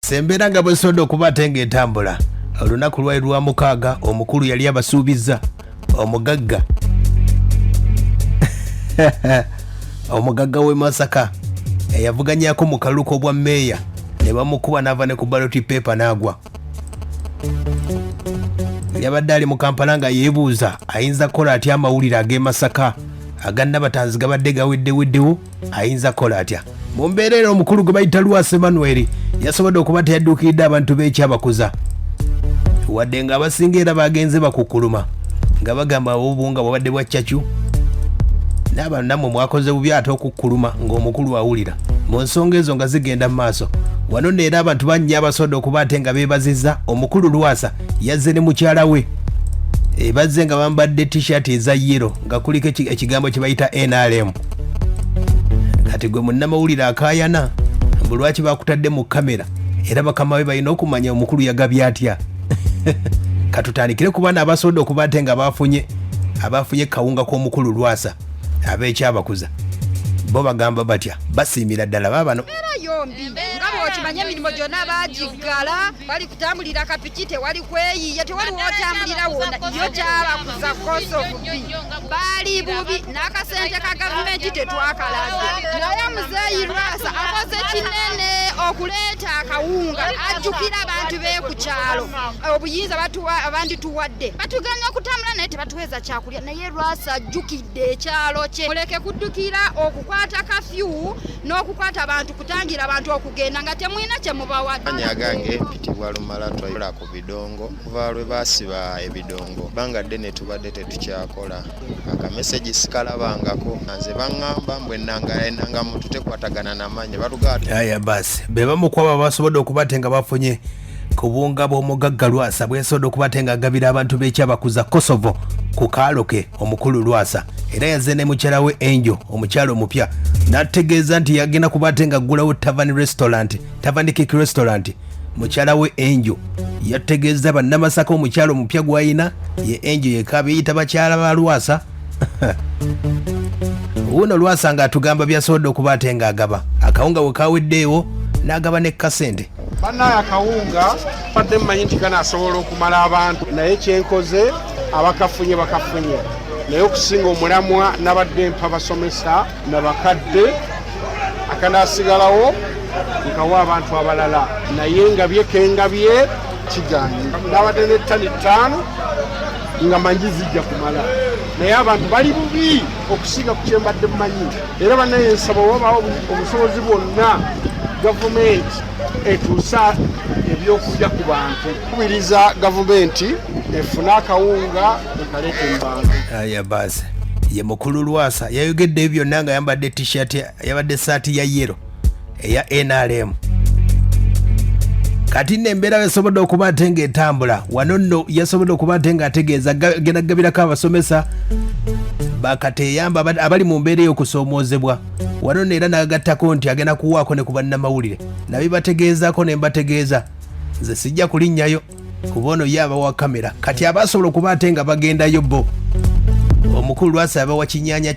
Sembera nga bwe sodo okubatenga etambula olunaku lwali lwa mukaaga omukulu yali abasuubiza omugagga omugagga w'e Masaka eyavuganyako mu kaluko bwa meeya ne bamukuba n'ava ne ku ballot paper n'agwa. Yabadde ali mu Kampala nga yeebuuza ayinza kukola atya amawulire ag'e Masaka aga Nabatanzi gabadde gaweddewo ayinza kukola atya. Mu mbeera eno omukulu gwe bayita LWASA Emmanuel yasobodde okuba teyadduukiridde abantu b'ekyabakuza wadde nga abasinga era bagenze bakukuluma nga bagamba obubunga bwabadde bwa ccacu n'abantu nammwe mwakoze bubi ate okukkuluma ng'omukulu awulira. Mu nsonga ezo nga zigenda mu maaso wano neera abantu bannya abasobodde okuba ate nga beebaziza omukulu LWASA yazze ne mukyala we bazze nga bambadde t-shirt eza yero nga kuliko ekigambo kye bayita NRM. Kati gwe munnamawulire akaayana mbu lwaki bakutadde mu kamera era bakama be balina okumanya omukulu yagabye atya. Katutandikire ku baana abasobodde okuba ate nga abafunye kawunga k'omukulu LWASA ab'ekyabakuza bo bagamba batya basiimira ddala baabano yombi nga bw'okimanya emirimu gyonna baagiggala bali kutambulira kapiki tewali kweyiiya tewali wootambulira wonna yo kyabakuza koso bubi baali bubi n'akasente ka gavumenti tetwakalaze naye muzeeyi LWASA akoze kinene okuleeta akawunga ajjukira abantu b'e ku kyalo obuyinza abandituwadde batuganya okutambula naye tebatuweeza kyakulya naye LWASA ajjukidde ekyalo kye muleke kuddukira okukwata kafyu n'okukwata abantu kutangira abantu okugenda nga temwina kye mubawadde. Anyagange mpitibwa Lumala twayula ku bidongo kuva lwe baasiba ebidongo banga ddene tubadde tetukyakola akameseji sikalabangako nze baŋŋamba mbwe enanga muntu tekwatagana n'amaanyi balugaata aya basi be bamukwaba basobodde okuba te nga bafunye ku bunga bw'omugagga LWASA bwesobodde okuba te nga agabira abantu b'ekyabakuza Kosovo ku kaaloke omukulu LWASA era yazze ne mukyala we Angel omukyalo omupya n'ategeeza nti yagenda kuba ate nga aggulawo Tavern Cake Restaurant. Mukyala we Angel yategeeza bannamasaka omukyalo omupya gw'ayina ye Angel yekaba eyita bakyala ba LWASA. Uno LWASA ng'atugamba byasobodde okuba ate nga agaba akawunga we kaweddeewo n'agaba ne kasente. Bannaye akawunga badde mmanyi nti kanaasobola okumala abantu naye kyenkoze abakafunye bakafunye naye okusinga omulamwa nabadde mpa basomesa nabakadde akanaasigalawo nkawa abantu abalala naye ngabye kengabye kiganyi nabadde ne ttani 5 nga manyi zijja kumala naye abantu bali bubi okusinga ku kyembadde mmanyi era bannaye nsaba wabawo obusobozi bwonna gavumenti etuusa ebyokulya ku bantu kubiriza gavumenti efuna akawunga ekaleeta mu bantu. Aya basi ye mukulu LWASA yayogedde ebyo byonna nga yambadde t-shirt yabadde saati ya yero eya NRM. Kati n'embeera yasobodde okuba ate nga etambula wano nno yasobodde okuba ate nga ategeeza genda gabirako abasomesa bakateyamba abali mu mbeera ey'okusoomoozebwa wano neera n'agattako nti agenda kuwaako ne ku bannamawulire nabibategeezaako ne mbategeeza nze sijja kulinnyayo kuba ono ye abawa kamera kati abasobola okuba ate nga bagendayo bo omukulu LWASA abawa kinyaanya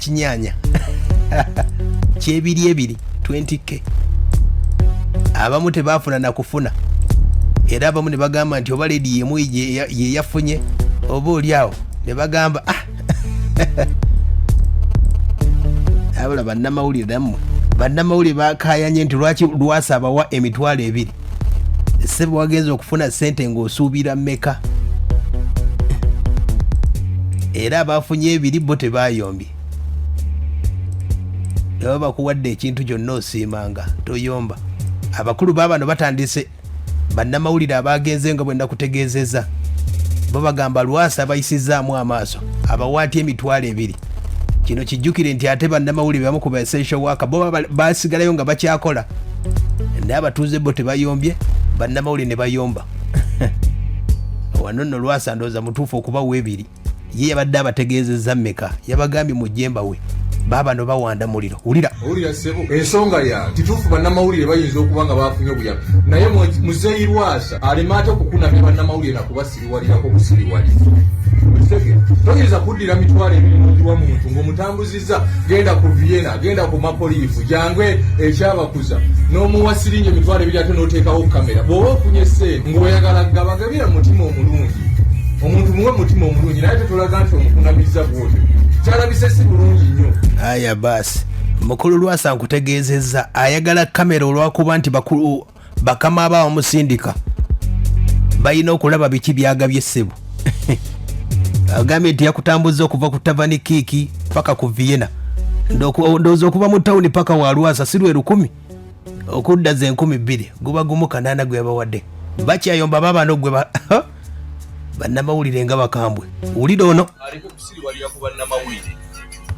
kyebiri 20k abamu tebaafuna nakufuna era abamu ne bagamba nti oba ledi yemu ye yafunye oba oli awo ne bagamba abula bannamawulire nammwe bannamawulire bakayanye nti lwaki LWASA abawa emitwalo 2 sebe wagenza okufuna sente ng'osuubira mmeka era abafunye 2 bo tebayombye baba bakuwadde ekintu kyonna osiimanga toyomba. Abakulu baabano batandise bannamawulire abagenze nga bwenda kutegeezeza bo bagamba LWASA abayisizaamu amaaso abawaati emitwalo 2 kino kijjukire nti ate bannamawulire bamu ku essential worker bo basigalayo nga bakyakola naye abatuuze bo tebayombye bannamawulire ne bayomba. Wano nno LWASA ndowooza mutuufu okubawa 2 ye yabadde abategeezezza mmeka yabagambye mu jjemba we baba no bawanda muliro ulira sebo ensonga ya titufu bannamawulire bayinza okuba nga bafunye obuyambi naye muzeeyi Lwasa alimata okukunamya bannamawulire nakubasiriwalirako busiriwali toyinza kuddira mitwalo ebirimugiwa muntu ng'omutambuziza genda ku Vienna genda ku Mapolifu jangwe ekyabakuza n'omuwa siringi emitwalo ebiri ate n'oteekawo kamera bw'oba ofunye ssente ng'oyagala gabagabira mutima omulungi omuntu muwe mutima omulungi naye tetulaga nti omukunamiza bwotyo kyalabise si bulungi nnyo. Aya basi mukulu Lwasa nkutegeezezza ayagala kamera olwakuba nti bakulu bakama abamusindika balina okulaba biki byagabye ssebo agambye nti yakutambuza okuva ku Tavani Kiki paka ku Vienna ndowooza okuva mu tawuni paka wa Lwasa si lwe 1000 okudda ze 2,000 guba gumu kanaana gwe yabawadde bakyayomba babano gwe bannamawulire nga bakambwe wulira ono aliko kusiriwalira ku bannamawulire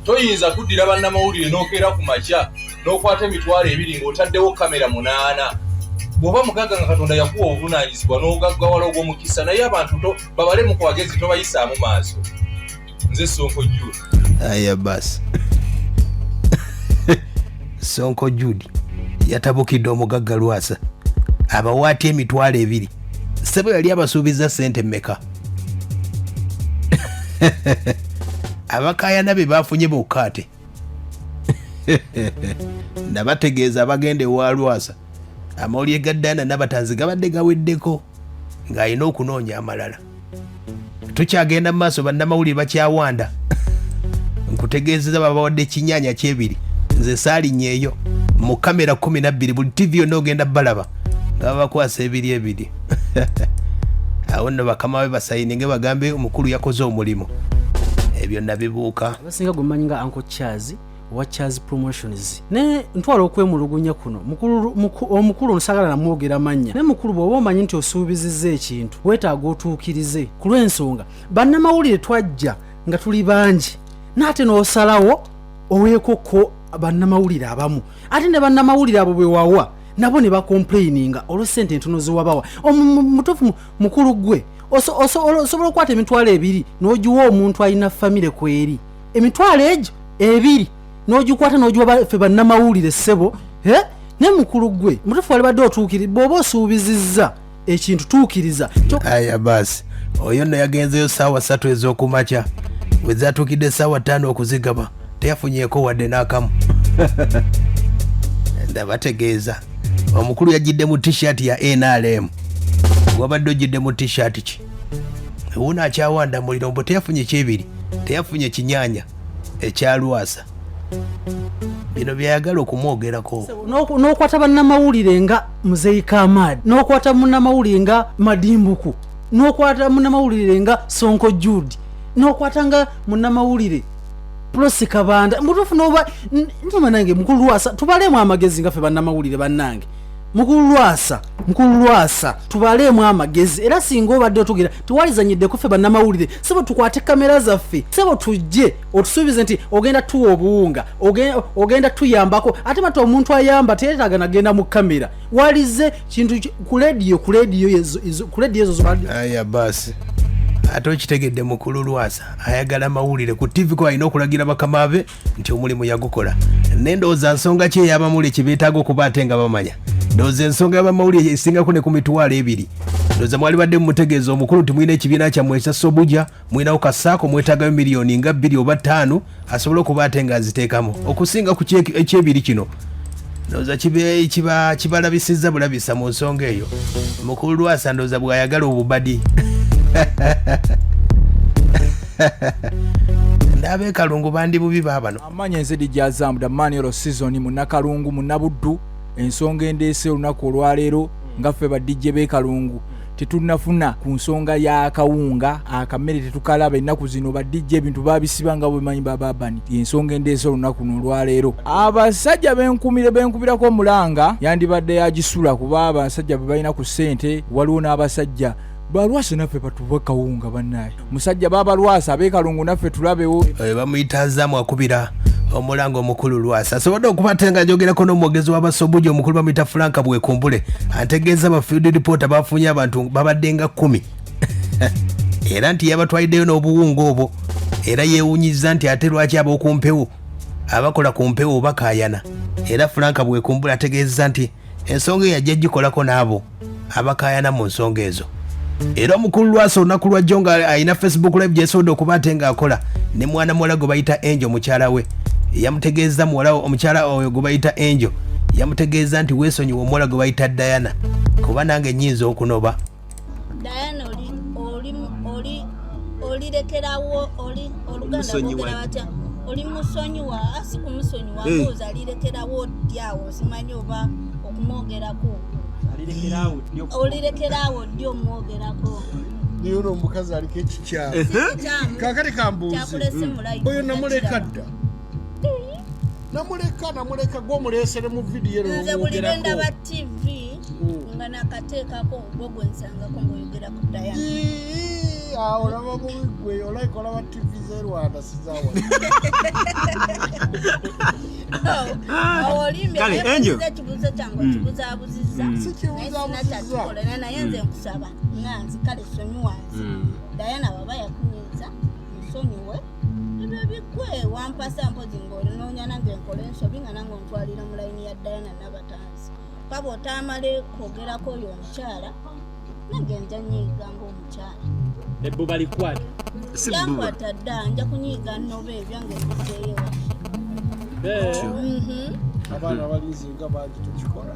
toyinza kuddira bannamawulire n'okeera ku makya n'okwata emitwalo 2 ng'otaddewo kamera 8 bw'oba mugaga nga Katonda yakuwa obuvunaanyizibwa n'ogaggawala ogw'omukisa naye abantu babalemu ku bagezi tobayisaamu maaso nze Sonko Jude. Aya basi Sonko Jude yatabukidde omugagga Lwasa abawaati emitwalo 2 sebo yali abasuubiza ssente mmeka abakayana be bafunye bokkaate nabategeeza abagende wa Lwasa amawulire gaddaana n'abatanzi gabadde gaweddeko ng'alina okunoonya amalala tukyagenda mu maaso bannamawulire bakyawanda nkutegeezeza babawadde ekinyanya kyebiri nze saalinnyeeyo mu kamera 12 buli TV yonna ogenda balaba nga bakwasa ebiri awo nno bakama be basayininge bagambe omukulu yakoze omulimu ebyo nabibuuka abasinga gwemanyi nga Uncle Charles wa Charles Promotions ne ntwala okwemulugunya kuno omukulu nsagala namwogera mannya ne mukulu bw'oba omanyi nti osuubizizza ekintu weetaaga otuukirize ku lw'ensonga bannamawulire twajja nga tuli bangi n'ate n'osalawo oweekoko bannamawulire abamu ate ne bannamawulire abo bwe wawa nabo ne bakomplaininga olw'essente entono zewabawa omutuufu mukulu gwe osobola okukwata emitwalo 2 n'ogiwa omuntu alina famire kweri emitwalo egyo 2 n'ogikwata n'ogiwa ffe bannamawulire ssebo ne mukulu gwe mutuufu walibadde otuukiri bw'oba osuubizizza ekintu tuukiriza. Aya basi oyo nno yagenzeyo ssaawa 3 ez'okumakya bwe zaatuukidde ssaawa 5 okuzigaba teyafunyeeko wadde n'akamu ndabategeeza omukulu yajjidde mu t-shirt ya NRM wabadde ojjidde mu t-shirt ki wuno akyawanda muliro mbo teyafunye kyebiri teyafunye kinyanya ekya Lwasa bino byayagala okumwogerako n'okwata bannamawulire nga Muzeeyi Kamadi n'okwata munnamawulire nga Madimbuku n'okwata munnamawulire nga Sonko Jude n'okwata nga munnamawulire Prosi Kabanda mutuufu n'oba ntuma nange mukulu Lwasa tubalemu amagezi nga ffe bannamawulire bannange mukulu Lwasa tubalemu amagezi era singa obadde otugira tuwalizanyidde ku ffe bannamawulire sebo tukwate kamera zaffe sebo tujje otusuubize nti ogenda tuwa obuwunga ogenda tuyambako ate mata omuntu ayamba teyeetaaga nagenda mu kamera walize kintu ku lediyo ezo aya basi ate okitegedde mukulu Lwasa ayagala mawulire ku TV ko alina okulagira bakama be nti omulimu yagukola nendowooza nsonga ki ey'abamawulire kibeetaaga okuba ate nga bamanya ndowooza ensonga y'abamawulire esingako ne ku mitwalo 2 ndowooza mwali badde mumutegeeza omukulu nti mulina ekibiina kyammwe ekya Sobuja mulinawo kasaako mwetaagayo miliyoni nga 2 oba 5 asobole okuba ate nga aziteekamu okusinga ku ekyebiri kino ndowooza kibalabisizza bulabisa mu nsonga eyo mukulu Lwasa ndowooza bw'ayagala obubadi ndabe kalungu bandi bubi babano amanya enzedi jazambuda manero season munakalungu munabuddu ensonga endeese olunaku olwaleero nga ffe badijje bekalungu tetunafuna ku nsonga ya kawunga akamere tetukalaba ennaku zino badijje ebintu babisiba nga bwemanyi bababani ensonga endeese olunaku olwaleero abasajja benkubirako omulanga yandibadde yagisula kuba abasajja be balina ku ssente waliwo n'abasajja balwasa naffe patuba kawunga bannaye musajja baba Lwasa abekalungu naffe tulabewo bamuyita Azamu akubira omulanga omukulu Lwasa asobodde okubate nga ajogerako n'omwogezi w'abasobuja omukulu bamuyita Franka Bwekumbule ategeeza ba field reporter bafunye abantu babadde nga 10 era nti yabatwaliddeyo n'obuwunga obwo era yeewunyizza nti ate lwaki ab'okumpewo abakola ku mpewo bakayana era Franka bwekumbula ategeeza nti ensonga yajja gikolako n'abo abakayana mu nsonga ezo. Era omukulu Lwasa olunaku lwajjo nga alina Facebook live gyesobodde okuba ate ng'akola ne mwana muwala gwe bayita Angel mukyala we yamutegeeza omukyala oyo gwe bayita Angel yamutegeeza nti weesonyiwa omuwala gwe bayita Diana kuba nange nnyinza okunoba. Diana olirekerawo oluganda lwogera batya oli musonyiwa asi kumusonyiwa mbuuza alirekerawo ddyawo simanyi oba okumwogerako olirekerawo ddi omwogerako niyo omukazi aliko ekikyamu kakati kambuuzi oyo namuleka dda namuleka gw'omuleesere mu vidiyo nze buli lwe ndaba TV nga nakateekako ogwo nsangako ngaoyogera ku Diana olaba mubigwe olaba TV z'Rwanda sizaawa ekibuuzo kyange okibuzaabuziza naye naye nze nkusaba nganzi kale sonyiwanze Diana baba yakunyiza nsonyiwe ebyo bigwe wampasa mpozi ng'olinoonya nange nkola ensobi nga nange ontwalira mu layini ya Diana Nabatanzi paba otaamale kwogerako oyo omukyala nange nja nyiiga ng'omukyala ebbuba likwata yankwata dda nja kunyiiga nnoba ebyange biseeyo abaana balinzinga bangi tukikola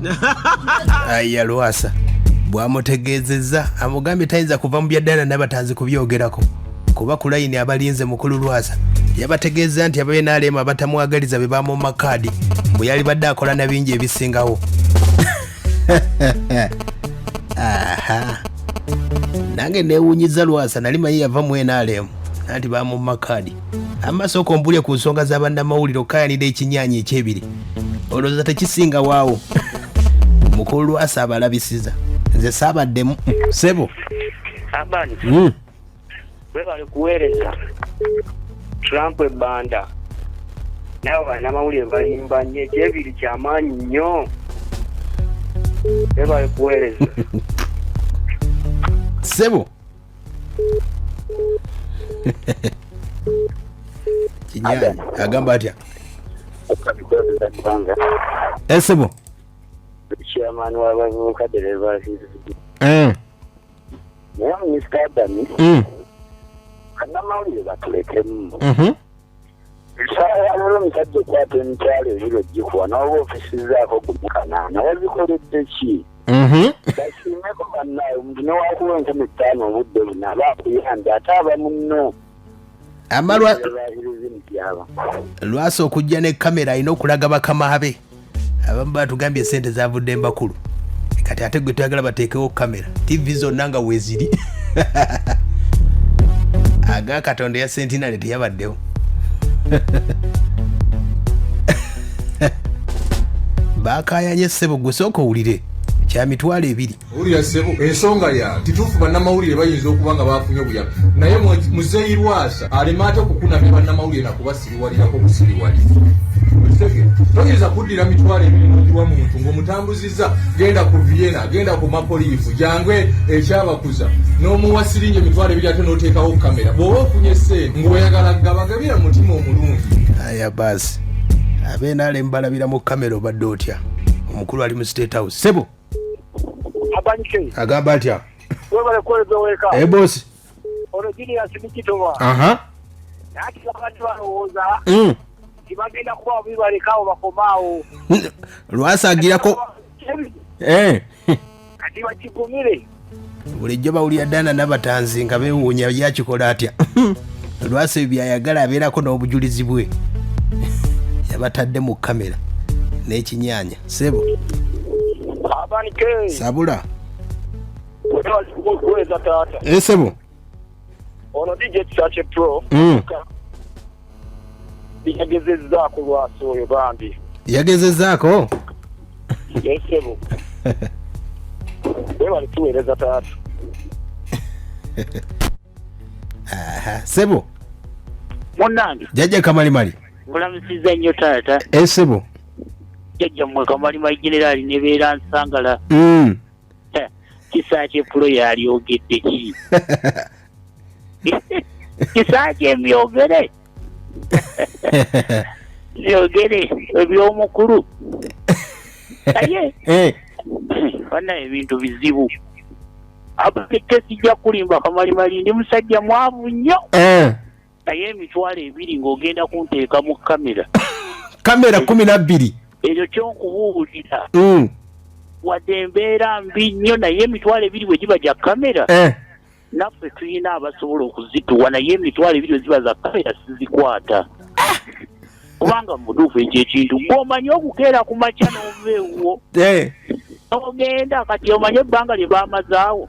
aya Lwasa bwamutegeezezza amugambye tayinza kuva mu bya Diana Nabatanzi kubyogerako kuba ku layini abalinze mukulu Lwasa yabategeeza nti ababe n'alema abatamwagaliza be bamu makaadi bwe yali badde akola na bingi ebisingawo. Aha nange neewunyiza Lwasa nali manyi yava mu NRM nanti bamu makaadi amaaso kombulye ku nsonga za bannamawulire okayanira ekinyaanyi ekyebiri olowooza tekisinga waawo. Mukulu Lwasa abalabisiza nze saabaddemu sebo abani bwe bali kuweereza Trump ebbanda naye bannamawulire balimba nnyo ekyebiri kyamaanyi nnyo bwe bali kuweereza sebo kinyaanyi agamba atya esebo chairman w'abavubuka derevasi naye minisita Adami bannamawulire batulekemu lero omusajja okwata emitwalo ebiro gikuwa n'oba ofisizaako gumukanaana wazikoledde ki basiimeko bannaye omuntu newakuwa 5 obudde buno aba akuyambe ate aba munno Lwasa okujja ne kamera alina okulaga bakama be abamu batugambye esente zavudde mbakulu kati ate gwe tuyagala bateekewo kamera TV zonna nga weeziri aga Katonda ya Sentinel teyabaddewo. Bakayanye sebo gwe sooka owulire kya mitwalo 2 owulira sebo ensonga ya tituufu bannamawulire bayinza okuba nga bafunye obuyambi naye muzeeyi Lwasa alema ate okukunamya bannamawulire nakubasiriwalirako busiriwali toyinza kuddira mitwalo 2 n'ogiwa muntu ng'omutambuzizza genda ku Vienna genda ku Mapolifu jangwe ekyabakuza n'omuwa sirinye mitwalo 2 ate n'oteekawo kamera bw'oba ofunye ssente ng'oyagala gabagabira mutima omulungi. Aya basi abenaale mbalabira mu kamera obadde otya omukulu ali mu State House sebo agamba atya webale kweza weka bosi ono jini yasimikitowa nati abantu balowooza tibagenda kuba bibalekawo bakomaawo Lwasa agirako kati bakigumire bulijjo bawulira Diana Nabatanzi nga beewuunya yakikola atya. Lwasa ebyo byayagala abeerako n'obujulizi bwe yabatadde mu kamera n'ekinyaanya sebo sabula sebo ono DJ Kisache Pro yagezezzaako Lwasa oyo bambi yagezezzaako sebo bali tuweereza taata sebo munnange jajja Kamalimali mulamusiza nnyo taata sebo jajja mmwe Kamalimali generali ne beera nsangala Kisache Pro yalyogedde ki Kisache emyogere yogere ebyomukulu naye bana ebintu bizibu abakeke sijja kulimba kamalimali ndi musajja mwavu nnyo naye emitwalo 2 ng'ogenda kunteeka mu kamera 12 ekyo kyonkubuulira wadde embeera mbi nnyo naye emitwalo 2 bwe giba gya kamera naffe tulina abasobola okuzituwa naye emitwalo 2 ziba za kamera sizikwata kubanga muduufu ekyo ekintu gw'omanyi okukeera ku makya n'oveewo ogenda kati omanye ebbanga lye baamazaawo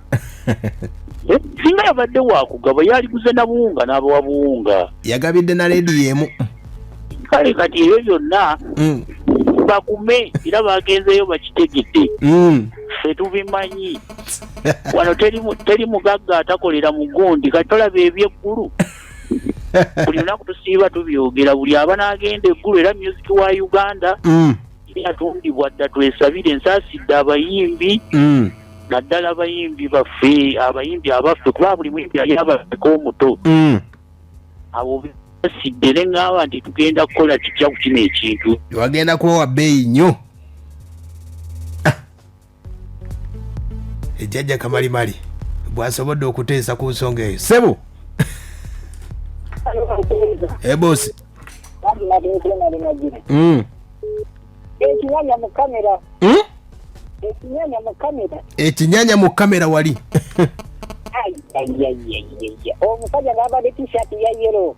singa yabadde wakugaba yaliguze na buwunga n'abawa buwunga yagabidde na lediyo emu kale kati ebyo byonna bakume era bagenzeyo bakitegedde ffe tubimanyi wano teri mugagga atakolera mu gundi kati tolaba ebyeggulu buli lunaku tusiiba tubyogera buli aba n'agenda eggulu era music wa Uganda yatundibwa dda twesabire ensaasidde abayimbi naddala abayimbi baffe abayimbi abaffe kuba buli muyimbi yali abafeko omuto abo basidde ne ŋŋamba nti tugenda kukola kijja ku kino ekintu wagenda kubawa bbeeyi nnyo ejjajja kamalimali bwasobodde okuteesa ku nsonga eyo sebo ebosi ekinyanya mu kamera wali omusajja n'abadde t-shirt ya yero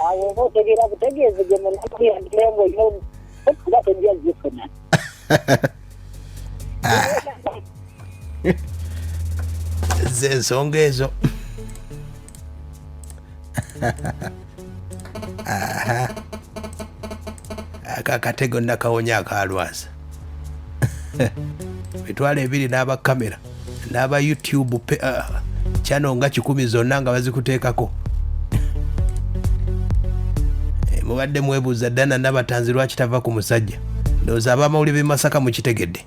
awo oba otegeera butegeeze gye munakuyandirengo ino okuba tendya zifuna ze ensonga ezo akakatego nakawonya akalwasa mitwalo 2 n'aba kamera n'aba YouTube channel nga 10 zonna nga bazikuteekako mubadde mwebuuza ddana n'abatanzi lwaki tava ku musajja ndowooza abamawulire b'e Masaka mukitegedde